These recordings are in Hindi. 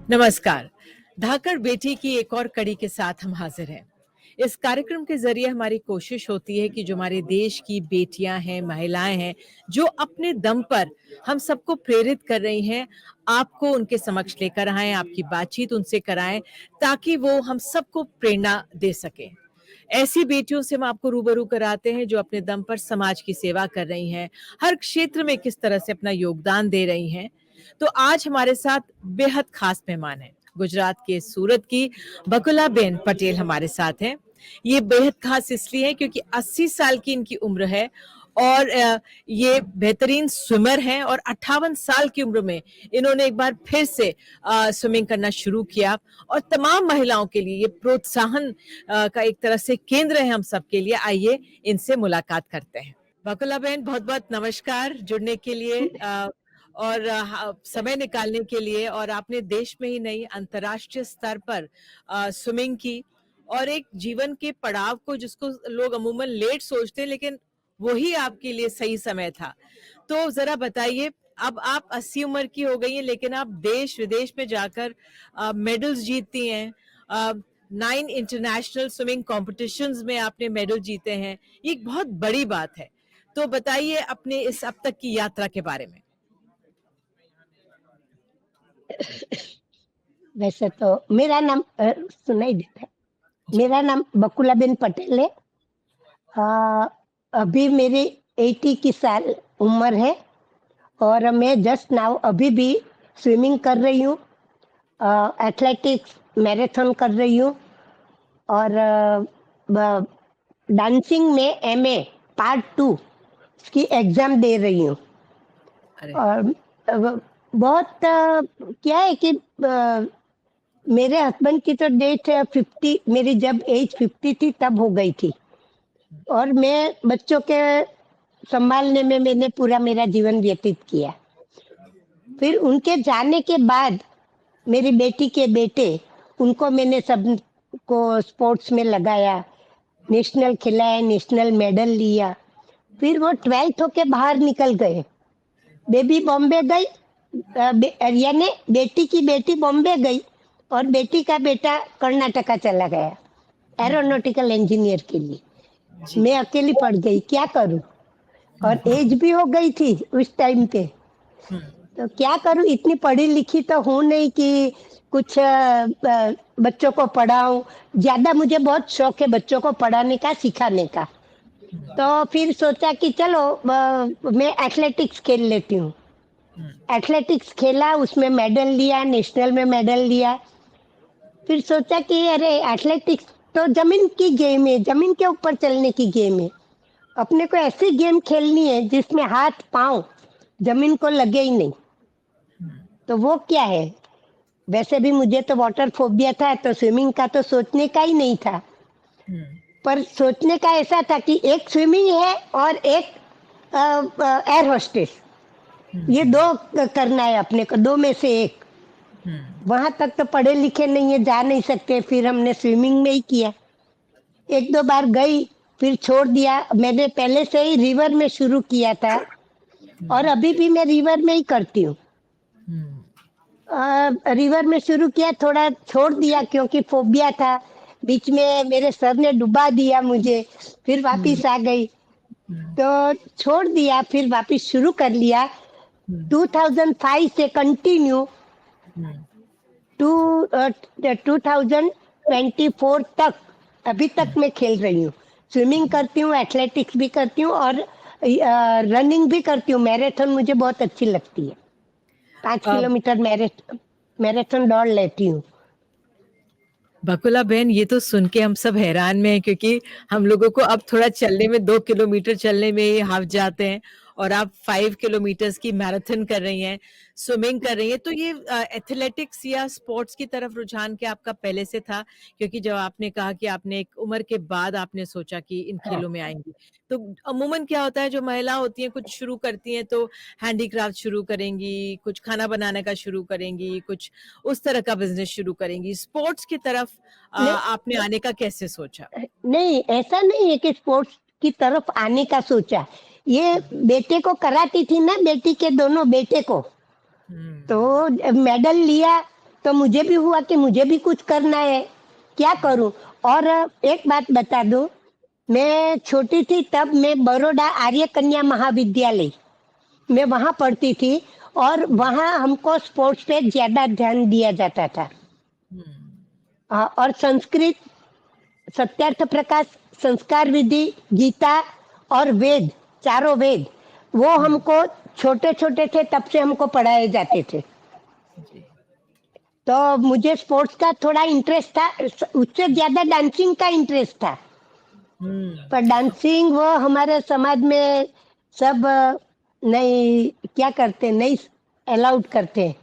नमस्कार। धाकड़ बेटी की एक और कड़ी के साथ हम हाजिर हैं। इस कार्यक्रम के ज़रिए हमारी कोशिश होती है कि जो हमारे देश की बेटियां हैं, महिलाएं हैं, जो अपने दम पर हम सबको प्रेरित कर रही हैं, आपको उनके समक्ष लेकर आएँ, आपकी बातचीत उनसे कराएँ, ताकि वो हम सबको प्रेरणा दे सकें। ऐसी बेटियों से हम आपको रूबरू कराते हैं जो अपने दम पर समाज की सेवा कर रही हैं, हर क्षेत्र में किस तरह से अपना योगदान दे रही हैं। तो आज हमारे साथ बेहद खास मेहमान हैं। गुजरात के सूरत की बकुलाबेन पटेल हमारे साथ हैं। ये बेहद खास इसलिए है क्योंकि 80 साल की इनकी उम्र है और ये बेहतरीन स्विमर हैं और 58 साल की उम्र में इन्होंने एक बार फिर से स्विमिंग करना शुरू किया और तमाम महिलाओं के लिए ये प्रोत्साहन का एक तरह से केंद्र है हम सबके लिए। आइए इनसे मुलाकात करते हैं। बकुला बहन, बहुत-बहुत नमस्कार जुड़ने के लिए और समय निकालने के लिए। और आपने देश में ही नहीं अंतर्राष्ट्रीय स्तर पर स्विमिंग की और एक जीवन के पड़ाव को जिसको लोग अमूमन लेट सोचते हैं, लेकिन वही आपके लिए सही समय था। तो जरा बताइए, अब आप 80 उम्र की हो गई हैं, लेकिन आप देश विदेश में जाकर मेडल्स जीतती हैं। 9 इंटरनेशनल स्विमिंग कॉम्पिटिशन्स में आपने मेडल जीते हैं। ये एक बहुत बड़ी बात है। तो बताइए अपने इस अब तक की यात्रा के बारे में। वैसे तो मेरा नाम सुनाई देता है। मेरा नाम बकुलाबेन पटेल है। अभी मेरी 80 की साल उम्र है और मैं जस्ट नाउ अभी भी स्विमिंग कर रही हूँ, एथलेटिक्स मैराथन कर रही हूँ और डांसिंग में एमए पार्ट 2 की एग्जाम दे रही हूँ। और बहुत क्या है कि मेरे हस्बैंड की तो डेट 50, मेरी जब एज 50 थी तब हो गई थी और मैं बच्चों के संभालने में मैंने पूरा मेरा जीवन व्यतीत किया। फिर उनके जाने के बाद मेरी बेटी के बेटे, उनको मैंने सबको स्पोर्ट्स में लगाया, नेशनल खिलाया, नेशनल मेडल लिया। फिर वो 12th होके बाहर निकल गए। बेबी बॉम्बे गई, यानी बेटी की बेटी बॉम्बे गई और बेटी का बेटा कर्नाटका चला गया एरोनॉटिकल इंजीनियर के लिए। मैं अकेली पड़ गई, क्या करूं? और एज भी हो गई थी उस टाइम पे, तो क्या करूं? इतनी पढ़ी लिखी तो हूं नहीं कि कुछ बच्चों को पढ़ाऊं। ज्यादा मुझे बहुत शौक है बच्चों को पढ़ाने का, सिखाने का। तो फिर सोचा कि चलो मैं एथलेटिक्स खेल लेती हूँ। एथलेटिक्स खेला, उसमें मेडल लिया, नेशनल में मेडल लिया। फिर सोचा कि अरे एथलेटिक्स तो जमीन की गेम है, जमीन के ऊपर चलने की गेम है। अपने को ऐसी गेम खेलनी है जिसमें हाथ पांव जमीन को लगे ही नहीं। तो वो क्या है? वैसे भी मुझे तो वाटर फोबिया था, तो स्विमिंग का तो सोचने का ही नहीं था। पर सोचने का ऐसा था कि एक स्विमिंग है और एक एयर होस्टेस, ये दो करना है अपने को, दो में से एक। वहां तक तो पढ़े लिखे नहीं है, जा नहीं सकते। फिर हमने स्विमिंग में ही किया, एक दो बार गई, फिर छोड़ दिया। मैंने पहले से ही रिवर में शुरू किया था और अभी भी मैं रिवर में ही करती हूँ। रिवर में शुरू किया, थोड़ा छोड़ दिया क्योंकि फोबिया था। बीच में मेरे सर ने डुबा दिया मुझे, फिर वापिस आ गई तो छोड़ दिया, फिर वापिस शुरू कर लिया। 2005 से कंटिन्यू 2024 तक, अभी तक मैं खेल रही हूँ। स्विमिंग करती हूँ, एथलेटिक्स भी करती हूँ और रनिंग भी करती हूँ। मैराथन मुझे बहुत अच्छी लगती है, 5 किलोमीटर मैराथन दौड़ लेती हूँ। बकुला बहन, ये तो सुन के हम सब हैरान में हैं क्योंकि हम लोगों को अब थोड़ा चलने में 2 किलोमीटर चलने में ही हाफ जाते हैं और आप 5 किलोमीटर्स की मैराथन कर रही हैं, स्विमिंग कर रही हैं। तो ये एथलेटिक्स या स्पोर्ट्स की तरफ रुझान क्या आपका पहले से था? क्योंकि जब आपने कहा कि आपने एक उम्र के बाद आपने सोचा कि इन खेलों में आएँगी, तो अमूमन क्या होता है, जो महिला होती हैं कुछ शुरू करती हैं तो हैंडीक्राफ्ट शुरू करेंगी, कुछ खाना बनाने का शुरू करेंगी, कुछ उस तरह का बिज़नेस शुरू करेंगी। स्पोर्ट्स की तरफ आपने आने का कैसे सोचा? नहीं, ऐसा नहीं है कि स्पोर्ट्स की तरफ आने का सोचा। ये बेटे को कराती थी ना, बेटी के दोनों बेटे को, तो मेडल लिया तो मुझे भी हुआ कि मुझे भी कुछ करना है, क्या करूं। और एक बात बता दूं, मैं छोटी थी तब मैं बड़ौदा आर्य कन्या महाविद्यालय मैं वहां पढ़ती थी, और वहां हमको स्पोर्ट्स पे ज्यादा ध्यान दिया जाता था। और संस्कृत, सत्यार्थ प्रकाश, संस्कार विधि, गीता और वेद, चारों वेद, वो हमको छोटे छोटे थे तब से हमको पढ़ाए जाते थे। जी। तो मुझे स्पोर्ट्स का थोड़ा इंटरेस्ट था, उससे ज्यादा डांसिंग का इंटरेस्ट था। पर डांसिंग वो हमारे समाज में सब नहीं, क्या करते, नहीं अलाउड करते,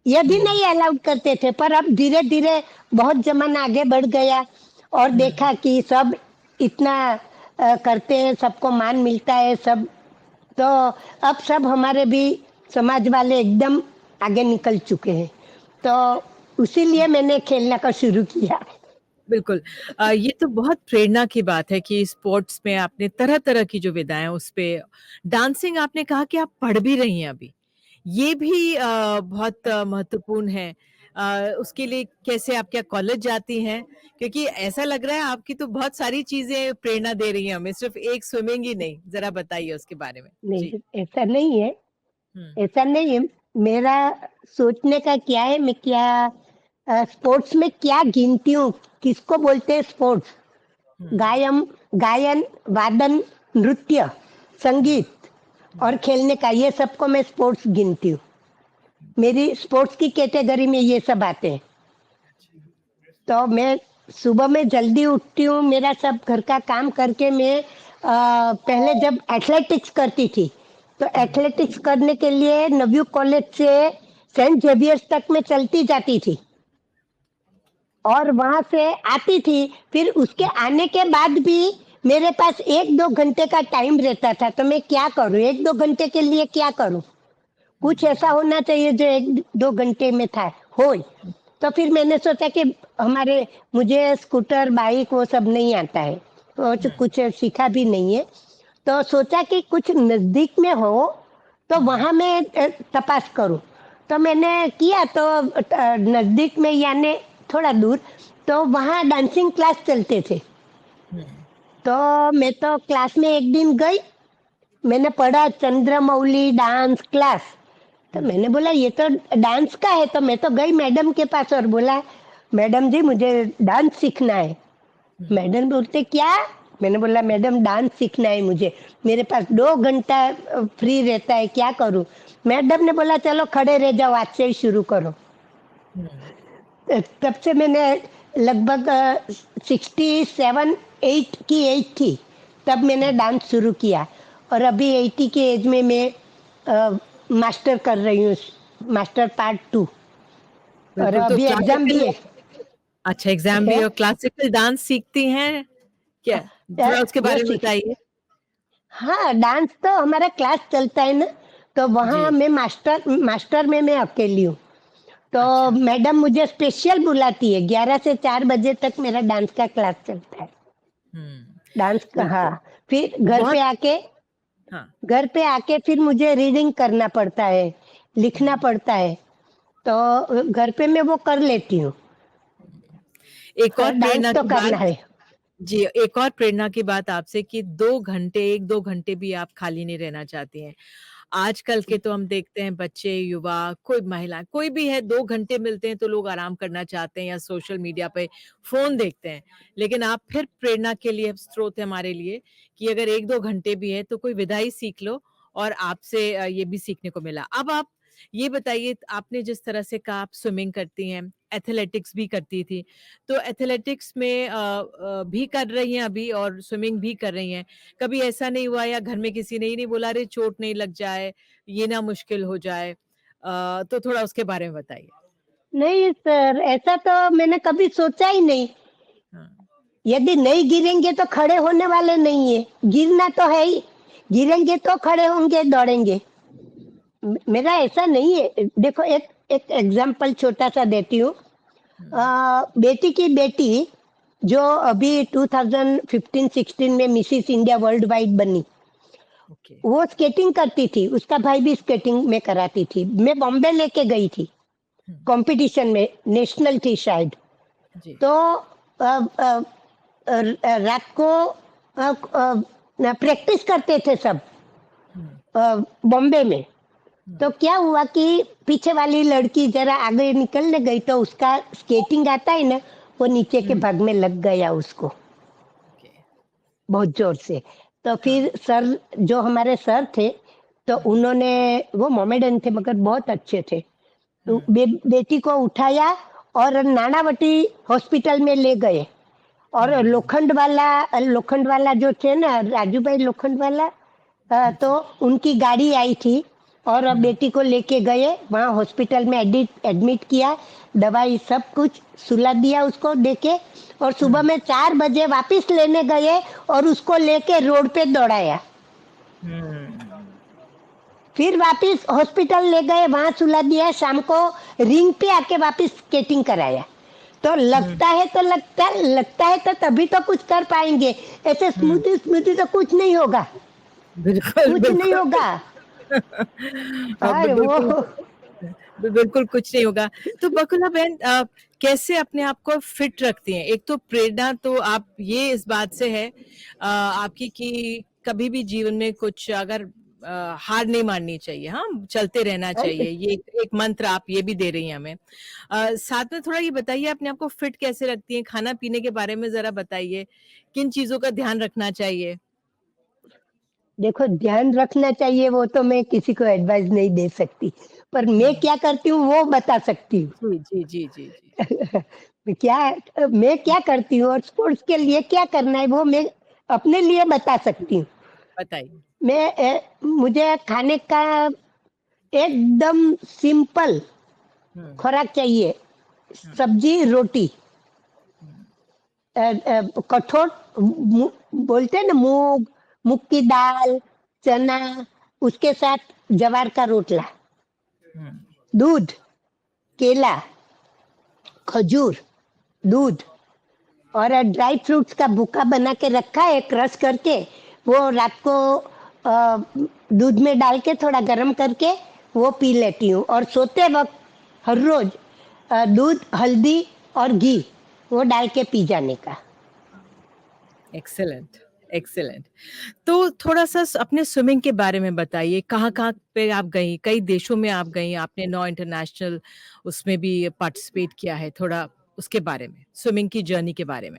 ये भी नहीं अलाउड करते थे। पर अब धीरे धीरे बहुत जमाना आगे बढ़ गया और देखा कि सब इतना करते हैं, सबको मान मिलता है सब। तो अब सब हमारे भी समाज वाले एकदम आगे निकल चुके हैं, तो इसीलिए मैंने खेलना का शुरू किया। बिल्कुल। ये तो बहुत प्रेरणा की बात है कि स्पोर्ट्स में आपने तरह-तरह की जो विधाएँ उस पे डांसिंग आपने कहा कि आप पढ़ भी रही हैं अभी। ये भी बहुत महत्वपूर्ण है। उसके लिए कैसे आप क्या कॉलेज जाती हैं? क्योंकि ऐसा लग रहा है आपकी तो बहुत सारी चीज़ें प्रेरणा दे रही हैं हमें, सिर्फ़ एक स्विमिंग ही नहीं। ज़रा बताइए उसके बारे में? जी। नहीं, ऐसा नहीं है, हुँ, ऐसा नहीं है। मेरा सोचने का क्या है, मैं क्या स्पोर्ट्स में क्या गिनती हूँ, किसको बोलते हैं स्पोर्ट्स? हुँ, गायन, गायन, वादन, नृत्य, संगीत और खेलने का, ये सबको मैं स्पोर्ट्स गिनती हूँ। मेरी स्पोर्ट्स की कैटेगरी में ये सब आते हैं। तो मैं सुबह में जल्दी उठती हूँ, मेरा सब घर का काम करके मैं पहले जब एथलेटिक्स करती थी, तो एथलेटिक्स करने के लिए नवयुग कॉलेज से सेंट जेवियर्स तक मैं चलती जाती थी और वहां से आती थी। फिर उसके आने के बाद भी मेरे पास 1-2 घंटे का टाइम रहता था, तो मैं क्या करूँ, 1-2 घंटे के लिए क्या करूँ? कुछ ऐसा होना चाहिए जो 1-2 घंटे में था हो। तो फिर मैंने सोचा कि हमारे मुझे स्कूटर बाइक वो सब नहीं आता है, तो कुछ सीखा भी नहीं है। तो सोचा कि कुछ नजदीक में हो तो वहां मैं तपास करूं। तो मैंने किया, तो नजदीक में यानी थोड़ा दूर, तो वहां डांसिंग क्लास चलते थे। हुँ, तो मैं तो क्लास में एक दिन गई, मैंने पढ़ा चंद्रमौली डांस क्लास। तो मैंने बोला ये तो डांस का है, तो मैं तो गई मैडम के पास और बोला, मैडम जी मुझे डांस सीखना है। मैडम बोलते क्या? मैंने बोला मैडम डांस सीखना है मुझे, मेरे पास 2 घंटा फ्री रहता है, क्या करूं? मैडम ने बोला चलो खड़े रह जाओ, आज से ही शुरू करो। हुँ, तब से मैंने लगभग 67-8 की एज थी तब मैंने डांस शुरू किया, और अभी 80 की एज में मैं मास्टर कर रही हूँ, मास्टर पार्ट 2, और बिल्कुल तो अभी एग्जाम भी क्लासिकल है। अच्छा एग्ज़ाम भी है? और क्लासिकल डांस सीखती हैं क्या? थोड़ा उसके वो बारे में सीख, बताइए? हाँ डांस तो हमारा क्लास चलता है ना, तो वहाँ जी, मैं मास्टर मास्टर में मैं अकेली हूँ। तो अच्छा। मैडम मुझे स्पेशल बुलाती है, 11 से 4 बजे तक मेरा डांस का क्लास चलता है। हुँ, डांस का, बिल्कुल। हाँ। फिर बहुत हाँ, घर पे आके फिर मुझे रीडिंग करना पड़ता है, लिखना हुँ। पड़ता है। तो घर पे मैं वो कर लेती हूँ। एक और डांस प्रेरणा तो की बात करना है। जी, एक और प्रेरणा की बात आपसे कि 2 घंटे 1-2 घंटे भी आप खाली नहीं रहना चाहती हैं। आजकल के तो हम देखते हैं बच्चे, युवा, कोई महिला, कोई भी है 2 घंटे मिलते हैं तो लोग आराम करना चाहते हैं या सोशल मीडिया पे फ़ोन देखते हैं। लेकिन आप फिर प्रेरणा के लिए स्रोत है हमारे लिए कि अगर 1-2 घंटे भी है तो कोई विधा ही सीख लो और आपसे ये भी सीखने को मिला। अब आप ये बताइए आपने जिस तरह से कहा आप स्विमिंग करती हैं, एथलेटिक्स भी करती थी। तो एथलेटिक्स में भी कर रही हैं अभी और स्विमिंग भी कर रही हैं। कभी ऐसा नहीं हुआ या घर में किसी ने ये नहीं बोला अरे चोट नहीं लग जाए, ये ना मुश्किल हो जाए? तो थोड़ा उसके बारे में बताइए? नहीं सर, ऐसा तो मैंने कभी सोचा ही नहीं। हाँ, यदि नहीं गिरेंगे तो खड़े होने वाले नहीं है, गिरना तो है ही। गिरेंगे तो खड़े होंगे, दौड़ेंगे। मेरा ऐसा नहीं है। देखो एक एक एग्जाम्पल छोटा सा देती हूँ। हुँ, बेटी की बेटी जो अभी 2015-16 में मिसिस इंडिया वर्ल्ड वाइड बनी, ओके। वो स्केटिंग करती थी, उसका भाई भी स्केटिंग में कराती थी। मैं बॉम्बे लेके गई थी, कंपटीशन में, नेशनल थी शायद। जी। तो रात को प्रैक्टिस करते थे सब बॉम्बे में। तो क्या हुआ कि पीछे वाली लड़की जरा आगे निकलने गई तो उसका स्केटिंग आता है ना, वो नीचे के भाग में लग गया उसको ओके। बहुत जोर से। तो फिर सर, जो हमारे सर थे, तो उन्होंने, वो मोमेडन थे मगर बहुत अच्छे थे, तो बेटी को उठाया और नानावटी हॉस्पिटल में ले गए। और लोखंड वाला जो थे ना, राजू भाई लोखंड वाला, तो उनकी गाड़ी आई थी और बेटी को लेके गए वहाँ हॉस्पिटल में, एडमिट किया, दवाई सब कुछ सुला दिया उसको देके, और सुबह में 4 बजे वापस लेने गए और उसको लेके रोड पे दौड़ाया। फिर वापस हॉस्पिटल ले गए, वहां सुला दिया, शाम को रिंग पे आके वापस स्केटिंग कराया। तो लगता है तो तभी तो कुछ कर पाएंगे, ऐसे स्मूथी स्मूथी तो कुछ नहीं होगा, बिल्कुल, कुछ नहीं बिल्कुल। होगा। बिल्कुल, वो बिल्कुल कुछ नहीं होगा। तो बकुला बहन, कैसे अपने आप को फिट रखती हैं? एक तो प्रेरणा तो आप ये इस बात से है आपकी कि कभी भी जीवन में कुछ अगर हार नहीं माननी चाहिए, हाँ, चलते रहना चाहिए। ये एक मंत्र आप ये भी दे रही हैं हमें। साथ में थोड़ा ये बताइए अपने आप को फिट कैसे रखती हैं? खाना पीने के बारे में जरा बताइए, किन चीजों का ध्यान रखना चाहिए? देखो, ध्यान रखना चाहिए वो तो मैं किसी को एडवाइस नहीं दे सकती, पर मैं क्या करती हूँ वो बता सकती हूँ। जी, जी, जी, जी, जी। मैं क्या करती हूँ और स्पोर्ट्स के लिए क्या करना है वो मैं अपने लिए बता सकती हूँ। बताइए। मुझे खाने का एकदम सिंपल खुराक चाहिए, सब्जी रोटी, कठोर, बोलते हैं ना, मूंग की दाल, चना, उसके साथ जवार का रोटला, दूध, केला, खजूर, दूध, और ड्राई फ्रूट्स का भुक्का बना के रखा है क्रश करके, वो रात को दूध में डाल के थोड़ा गर्म करके वो पी लेती हूँ। और सोते वक्त हर रोज दूध, हल्दी और घी वो डाल के पी जाने का। Excellent, excellent. तो थोड़ा-सा अपने स्विमिंग के बारे में बताइए, कहाँ-कहाँ पे आप गईं? कई देशों में आप गईं, आपने 9 इंटरनेशनल उसमें भी पार्टिसिपेट किया है, थोड़ा उसके बारे में, स्विमिंग की जर्नी के बारे में।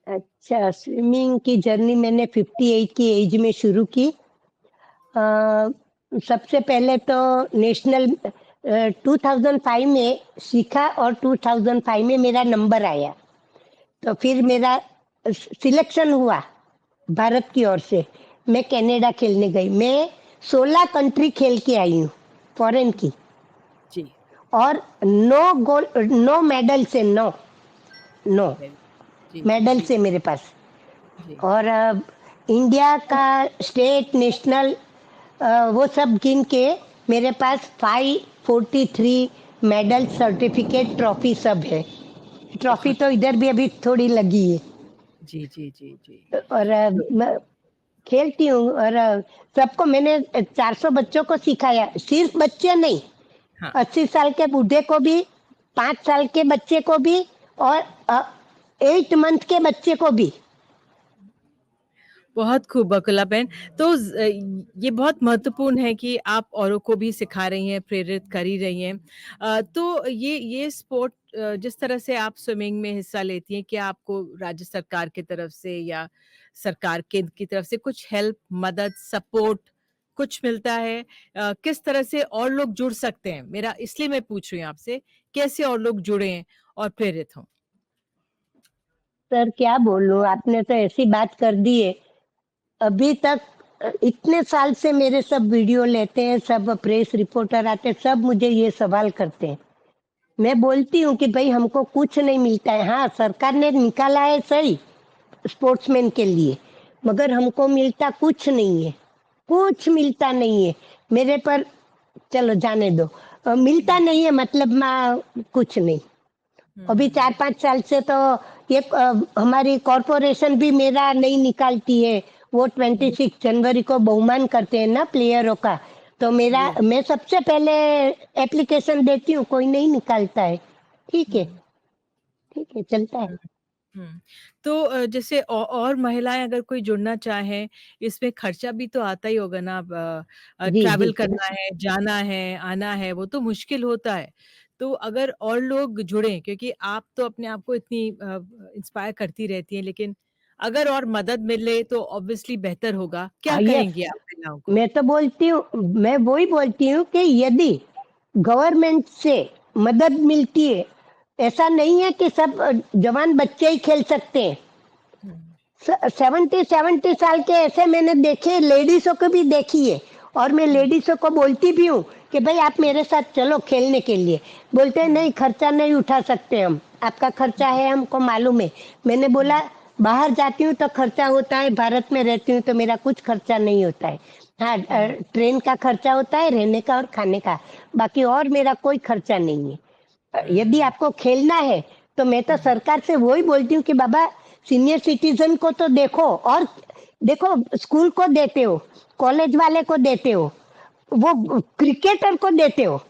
अच्छा, स्विमिंग की जर्नी मैंने 58 की एज में शुरू की। सबसे पहले तो नेशनल 2005 में सीखा और 2005 में मेरा नंबर आया। तो फिर मेरा सिलेक्शन हुआ भारत की ओर से, मैं कनाडा खेलने गई। मैं 16 कंट्री खेल के आई हूँ, फॉरेन की, जी। और 9 मेडल से, 9 वेरी जी, जी, मेडल जी, से मेरे पास। जी। और इंडिया का स्टेट, नेशनल, वो सब गिन के मेरे पास 543 मेडल, सर्टिफिकेट, ट्रॉफी सब है। ट्रॉफी बहुत तो इधर भी अभी थोड़ी लगी है। जी, जी, जी, जी। और तो मैं खेलती हूँ, और सबको मैंने 400 बच्चों को सिखाया, सिर्फ बच्चे नहीं, हाँ। 80 साल के बूढ़े को भी, 5 साल के बच्चे को भी, और 8 मंथ के बच्चे को भी। बहुत खूब बकुला बहन। तो ये बहुत महत्वपूर्ण है कि आप औरों को भी सिखा रही हैं, प्रेरित कर ही रही हैं। तो ये स्पोर्ट जिस तरह से आप स्विमिंग में हिस्सा लेती हैं, क्या आपको राज्य सरकार की तरफ से या सरकार केंद्र की तरफ से कुछ हेल्प, मदद, सपोर्ट कुछ मिलता है? किस तरह से और लोग जुड़ सकते हैं? मेरा इसलिए मैं पूछ रही हूँ आपसे, कैसे और लोग जुड़ें और प्रेरित हों? सर क्या बोलूं, आपने तो ऐसी बात कर दी है। अभी तक इतने साल से मेरे सब वीडियो लेते हैं, सब प्रेस रिपोर्टर आते हैं, सब मुझे ये सवाल करते हैं। मैं बोलती हूँ कि भाई हमको कुछ नहीं मिलता है। हाँ, सरकार ने निकाला है सही स्पोर्ट्समैन के लिए, मगर हमको मिलता कुछ नहीं है, कुछ मिलता नहीं है मेरे पर। चलो जाने दो, मिलता नहीं है मतलब कुछ नहीं। अभी 4-5 साल से तो ये हमारी कॉरपोरेशन भी मेरा नहीं निकालती है। वो 26 जनवरी को बहुमान करते हैं ना प्लेयरों का, तो मैं सबसे पहले एप्लीकेशन देती हूँ, कोई नहीं निकालता है, ठीक है, चलता है। हुँ। तो जैसे और महिलाएँ अगर कोई जुड़ना चाहें, इसमें खर्चा भी तो आता ही होगा ना, अब जी, ट्रैवल जी। करना है, जाना है, आना है, वो तो मुश्किल होता है। तो अगर और लोग जुड़ें, क्योंकि आप तो अपने आप को इतनी इंस्पायर करती रहती हैं, लेकिन अगर और मदद मिले तो ऑब्वियसली बेहतर होगा। क्या यस, कहेंगी आप महिलाओं को? मैं वही बोलती हूँ कि यदि गवर्नमेंट से मदद मिलती है, ऐसा नहीं है कि सब जवान बच्चे ही खेल सकते हैं। हुँ, 70 साल के ऐसे मैंने देखे, लेडीज़ों को भी देखी है, और मैं हुँ, लेडीज़ों को बोलती भी हूँ कि भाई आप मेरे साथ चलो खेलने के लिए। बोलते हैं हुँ, नहीं, खर्चा नहीं उठा सकते हम, आपका खर्चा है हमको मालूम है। मैंने हुँ, बोला बाहर जाती हूँ तो खर्चा होता है, भारत में रहती हूँ तो मेरा कुछ खर्चा नहीं होता है। हाँ, हुँ, ट्रेन का खर्चा होता है, रहने का और खाने का, बाकी और मेरा कोई खर्चा नहीं है। यदि हुँ, आपको खेलना है तो मैं तो हुँ, सरकार से वही बोलती हूँ कि बाबा सीनियर सिटीजन को तो देखो, और देखो स्कूल को देते हो, कॉलेज वाले को देते हो, वो क्रिकेटर को देते हो,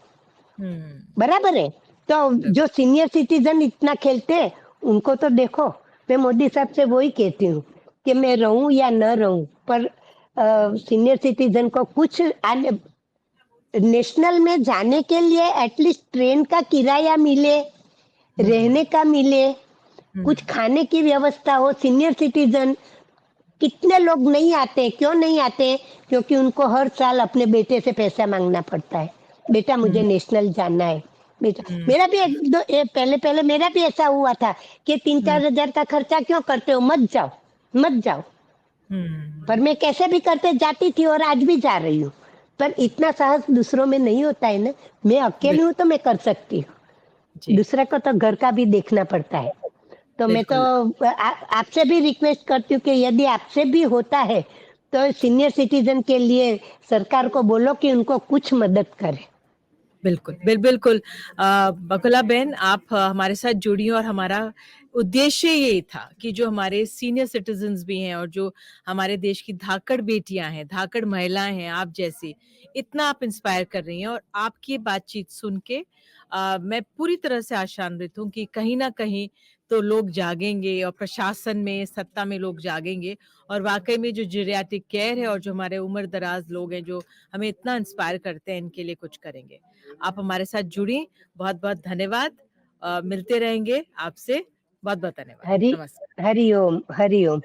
हुँ, बराबर है। तो जो सीनियर सिटीजन इतना खेलते हैं उनको तो देखो। मैं मोदी साहब से वही कहती हूँ कि मैं रहूं या न रहूं, पर सीनियर सिटीजन को कुछ नेशनल में जाने के लिए एटलीस्ट ट्रेन का किराया मिले, हुँ, रहने का मिले, हुँ, कुछ खाने की व्यवस्था हो। सीनियर सिटीजन कितने लोग नहीं आते, क्यों नहीं आते? क्योंकि उनको हर साल अपने बेटे से पैसा मांगना पड़ता है, बेटा मुझे हुँ, नेशनल जाना है। बेटा हुँ, मेरा भी एक दो पहले पहले मेरा भी ऐसा हुआ था कि तीन हुँ, चार हजार का खर्चा क्यों करते हो, मत जाओ, मत जाओ। हुँ, पर मैं कैसे भी करते जाती थी और आज भी जा रही हूँ। पर इतना साहस दूसरों में नहीं होता है ना। मैं बिल अकेली हूँ तो मैं कर सकती हूँ, जी, दूसरे को तो घर का भी देखना पड़ता है। तो मैं तो बिल्कुल। आपसे भी रिक्वेस्ट करती हूँ कि यदि आपसे भी होता है तो सीनियर सिटीजन के लिए सरकार को बोलो कि उनको कुछ मदद करे। बिल्कुल, बिल्कुल। बकुला बहन, आप हमारे साथ जुड़ी और हमारा उद्देश्य यही था कि जो हमारे सीनियर सिटीज़न्स भी हैं और जो हमारे देश की धाकड़ बेटियाँ हैं, धाकड़ महिलाएँ हैं आप जैसी, इतना आप इंस्पायर कर रही हैं और आपकी बातचीत सुन के मैं पूरी तरह से आशान्वित हूँ कि कहीं न कहीं तो लोग जागेंगे और प्रशासन में, सत्ता में लोग जागेंगे और वाक़ई में जो जेरियाट्रिक केयर है और जो हमारे उम्र-दराज़ लोग हैं, जो हमें इतना इंस्पायर करते हैं, इनके लिए कुछ करेंगे। आप हमारे साथ जुड़ी, बहुत-बहुत धन्यवाद। मिलते रहेंगे आपसे। बहुत-बहुत धन्यवाद। हरि नमस्कार। हरि ओम, हरि ओम।